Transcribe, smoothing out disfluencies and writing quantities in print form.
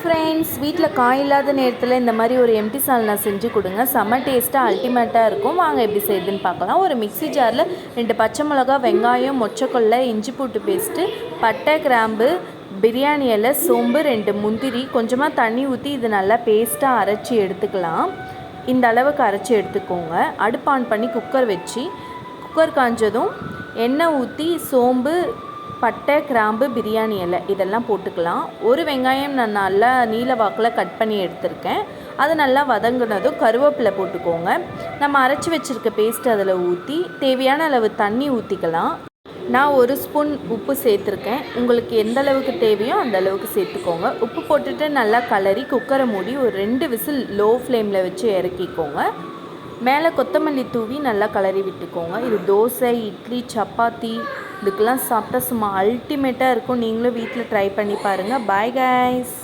Friends, வீட்டில் காய் இல்லாத நேரத்தில் இந்த மாதிரி ஒரு எம்டி சால்னா செஞ்சு கொடுங்க. செம்ம டேஸ்ட்டாக அல்டிமேட்டாக இருக்கும். வாங்க எப்படி செய்யுதுன்னு பார்க்கலாம். ஒரு மிக்ஸி ஜாரில் 2 பச்சை மிளகா, வெங்காயம், மொச்சக்கொல்லை, இஞ்சி பூட்டு பேஸ்ட்டு, பட்டை, கிராம்பு, பிரியாணி இலை, சோம்பு, 2 முந்திரி, கொஞ்சமாக தண்ணி ஊற்றி இது நல்லா பேஸ்ட்டாக அரைச்சி எடுத்துக்கலாம். இந்த அளவுக்கு அரைச்சி எடுத்துக்கோங்க. அடுப்பு ஆன் பண்ணி குக்கர் வச்சு, குக்கர் காஞ்சதும் எண்ணெய் ஊற்றி சோம்பு, பட்டை, கிராம்பு, பிரியாணி இலை இதெல்லாம் போட்டுக்கலாம். ஒரு வெங்காயம் நான் நல்லா நீல வாக்கில் கட் பண்ணி எடுத்திருக்கேன். அது நல்லா வதங்கினதும் கருவேப்பிலை போட்டுக்கோங்க. நம்ம அரைச்சி வச்சுருக்க பேஸ்ட் அதில் ஊற்றி தேவையான அளவு தண்ணி ஊற்றிக்கலாம். நான் 1 ஸ்பூன் உப்பு சேர்த்துருக்கேன். உங்களுக்கு எந்த அளவுக்கு தேவையோ அந்த அளவுக்கு சேர்த்துக்கோங்க. உப்பு போட்டுட்டு நல்லா கலரி குக்கரை மூடி ஒரு 2 விசில் லோ ஃப்ளேமில் வச்சு இறக்கிக்கோங்க. மேலே கொத்தமல்லி தூவி நல்லா கலரி விட்டுக்கோங்க. இது தோசை, இட்லி, சப்பாத்தி இதுக்கெல்லாம் சாப்பிட்டா சும்மா அல்டிமேட்டாக இருக்கும். நீங்களும் வீட்டில் ட்ரை பண்ணி பாருங்கள். Bye guys.